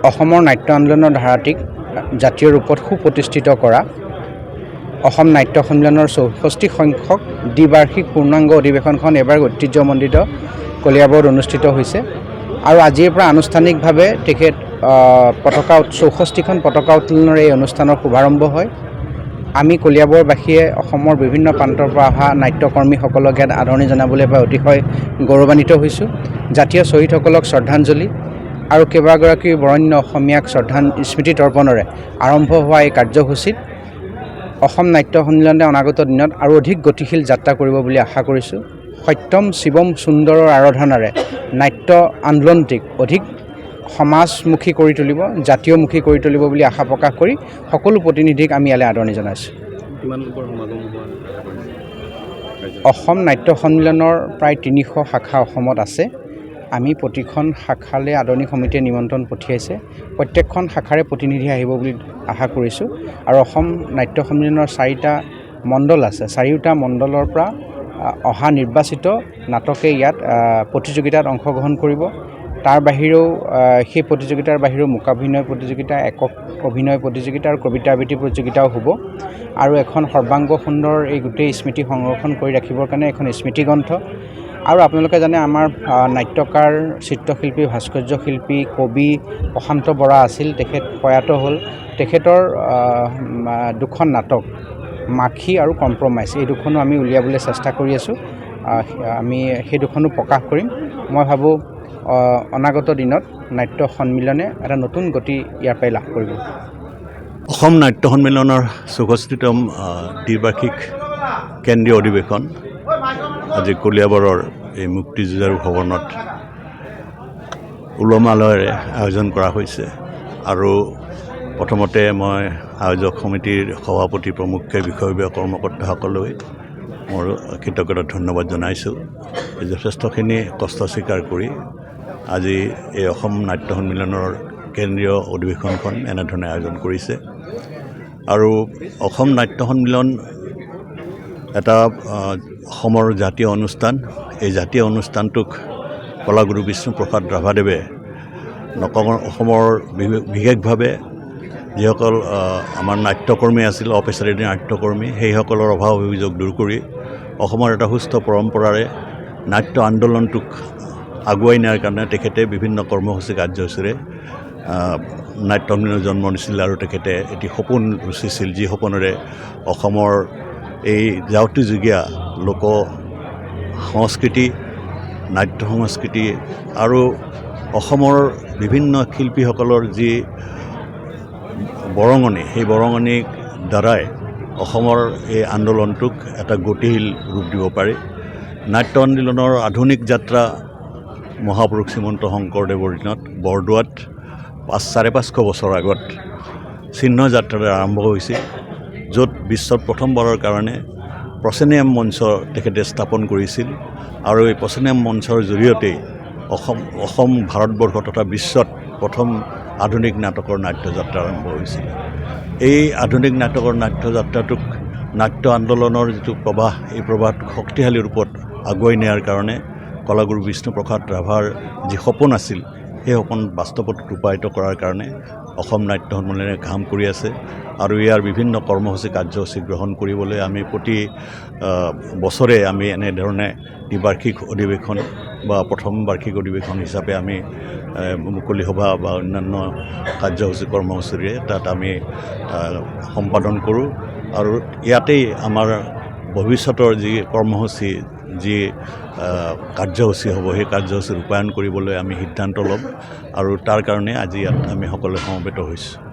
অসমৰ নাট্য আন্দোলনৰ ধাৰাটিক জাতীয় ৰূপত সুপ্ৰতিষ্ঠিত কৰা অসম নাট্য সন্মিলনৰ ৬৪ সংখ্যক দ্বিবাৰ্ষিক পূৰ্ণাংগ অধিৱেশনখন এবাৰ ঐতিহ্যমণ্ডিত কলিয়াবৰত অনুষ্ঠিত হৈছে আৰু আজিৰ পৰা আনুষ্ঠানিকভাৱে তেখেত ৬৪খন পতাকা উত্তোলনৰ এই অনুষ্ঠানৰ শুভাৰম্ভ হয়। আমি কলিয়াবৰবাসীয়ে অসমৰ বিভিন্ন প্ৰান্তৰ পৰা অহা নাট্যকৰ্মীসকলক ইয়াত আদৰণি জনাবলৈ পাই অতিশয় গৌৰৱান্বিত হৈছোঁ। জাতীয় শ্বহীদসকলক শ্ৰদ্ধাঞ্জলি আৰু কেইবাগৰাকী বৰেণ্য অসমীয়াক স্মৃতি তৰ্পণেৰে আৰম্ভ হোৱা এই কাৰ্যসূচীত অসম নাট্য সন্মিলনে অনাগত দিনত আৰু অধিক গতিশীল যাত্ৰা কৰিব বুলি আশা কৰিছোঁ। সত্যম শিৱম সুন্দৰৰ আৰাধনাৰে নাট্য আন্দোলনটিক অধিক সমাজমুখী কৰি তুলিব, জাতীয়মুখী কৰি তুলিব বুলি আশা প্ৰকাশ কৰি সকলো প্ৰতিনিধিক আমি ইয়ালৈ আদৰণি জনাইছোঁ। অসম নাট্য সন্মিলনৰ প্ৰায় ৩০০ শাখা অসমত আছে। আমি প্ৰতিখন শাখালৈ আদৰণি সমিতিয়ে নিমন্ত্ৰণ পঠিয়াইছে। প্ৰত্যেকখন শাখাৰে প্ৰতিনিধি আহিব বুলি আশা কৰিছোঁ আৰু অসম নাট্য সন্মিলনৰ 4টা মণ্ডল আছে। 4টা মণ্ডলৰ পৰা অহা নিৰ্বাচিত নাটকে ইয়াত প্ৰতিযোগিতাত অংশগ্ৰহণ কৰিব। তাৰ বাহিৰেও সেই প্ৰতিযোগিতাৰ বাহিৰেও মূকাভিনয় প্ৰতিযোগিতা, একক অভিনয় প্ৰতিযোগিতা আৰু কবিতা আবৃত্তি প্ৰতিযোগিতাও হ'ব আৰু এখন সৰ্বাংগ সুন্দৰ এই গোটেই স্মৃতি সংৰক্ষণ কৰি ৰাখিবৰ কাৰণে এখন স্মৃতিগ্ৰন্থ। আৰু আপোনালোকে জানে আমাৰ নাট্যকাৰ, চিত্ৰশিল্পী, ভাস্কৰ্য শিল্পী, কবি প্ৰশান্ত বৰা আছিল। তেখেত প্ৰয়াত হ'ল। তেখেতৰ 2খন নাটক মাখি আৰু কম্প্ৰমাইজ, এই দুখনো আমি উলিয়াবলৈ চেষ্টা কৰি আছোঁ। আমি সেই দুখনো প্ৰকাশ কৰিম। মই ভাবোঁ অনাগত দিনত নাট্য সন্মিলনে এটা নতুন গতি ইয়াৰ পৰাই লাভ কৰিব। অসম নাট্য সন্মিলনৰ ৬৪তম দ্বিবাৰ্ষিক কেন্দ্ৰীয় অধিৱেশন আজি কলিয়াবৰৰ এই মুক্তিযুঁজাৰু ভৱনত উলহ-মালহেৰে আয়োজন কৰা হৈছে আৰু প্ৰথমতে মই আয়োজক সমিতিৰ সভাপতি প্ৰমুখ্যে বিষয়ববীয়া কৰ্মকৰ্তাসকললৈ মোৰ কৃতজ্ঞতা ধন্যবাদ জনাইছোঁ। যথেষ্টখিনি কষ্ট স্বীকাৰ কৰি আজি এই অসম নাট্য সন্মিলনৰ কেন্দ্ৰীয় অধিৱেশনখন এনেধৰণে আয়োজন কৰিছে আৰু অসম নাট্য সন্মিলন এটা অসমৰ জাতীয় অনুষ্ঠান। এই জাতীয় অনুষ্ঠানটোক কলাগুৰু বিষ্ণুপ্ৰসাদ ৰাভাদেৱে অসমৰ বিশেষভাৱে যিসকল আমাৰ নাট্যকৰ্মী আছিল, অপেচাৰী নাট্যকৰ্মী, সেইসকলৰ অভাৱ অভিযোগ দূৰ কৰি অসমৰ এটা সুস্থ পৰম্পৰাৰে নাট্য আন্দোলনটোক আগুৱাই নিয়াৰ কাৰণে তেখেতে বিভিন্ন কৰ্মসূচী কাৰ্যসূচীৰে নাট্য সন্মিলনৰ জন্ম দিছিল আৰু তেখেতে এটি সপোন ৰচিছিল, যি সপোনেৰে অসমৰ এই যাৱতীয়যুগীয়া লোক সংস্কৃতি, নাট্য সংস্কৃতি আৰু অসমৰ বিভিন্ন শিল্পীসকলৰ যি বৰঙণি, সেই বৰঙণিৰ দ্বাৰাই অসমৰ এই আন্দোলনটোক এটা গতিশীল ৰূপ দিব পাৰি। নাট্য আন্দোলনৰ আধুনিক যাত্ৰা মহাপুৰুষ শ্ৰীমন্ত শংকৰদেৱৰ দিনত বৰদোৱাত 550 বছৰ আগত চিহ্ন যাত্ৰাৰে আৰম্ভ হৈছিল, য'ত বিশ্বত প্ৰথমবাৰৰ কাৰণে প্ৰচেনিয়াম মঞ্চ তেখেতে স্থাপন কৰিছিল আৰু এই প্ৰচেনিয়াম মঞ্চৰ জৰিয়তে অসম ভাৰতবৰ্ষ তথা বিশ্বত প্ৰথম আধুনিক নাটকৰ নাট্যযাত্ৰা আৰম্ভ হৈছিল। এই আধুনিক নাটকৰ নাট্যযাত্ৰাটোক নাট্য আন্দোলনৰ যিটো প্ৰবাহ, এই প্ৰবাহটোক শক্তিশালী ৰূপত আগুৱাই নিয়াৰ কাৰণে কলাগুৰু বিষ্ণুপ্ৰসাদ ৰাভাৰ যি সপোন আছিল, সেই সপোন বাস্তৱত ৰূপায়িত কৰাৰ কাৰণে অসম নাট্য সন্মিলনে কাম কৰি আছে আৰু ইয়াৰ বিভিন্ন কৰ্মসূচী কাৰ্যসূচী গ্ৰহণ কৰিবলৈ আমি প্ৰতি বছৰে আমি এনেধৰণে দ্বিবাৰ্ষিক অধিৱেশন বা প্ৰথম বাৰ্ষিক অধিৱেশন হিচাপে আমি মুকলি সভা বা অন্যান্য কাৰ্যসূচী কৰ্মসূচীৰে তাত আমি সম্পাদন কৰোঁ আৰু ইয়াতেই আমাৰ ভৱিষ্যতৰ যি কৰ্মসূচী, যি কাৰ্যসূচী হ'ব, সেই কাৰ্যসূচী ৰূপায়ণ কৰিবলৈ আমি সিদ্ধান্ত ল'ম আৰু তাৰ কাৰণে আজি ইয়াত আমি সকলোৱে সমবেত হৈছোঁ।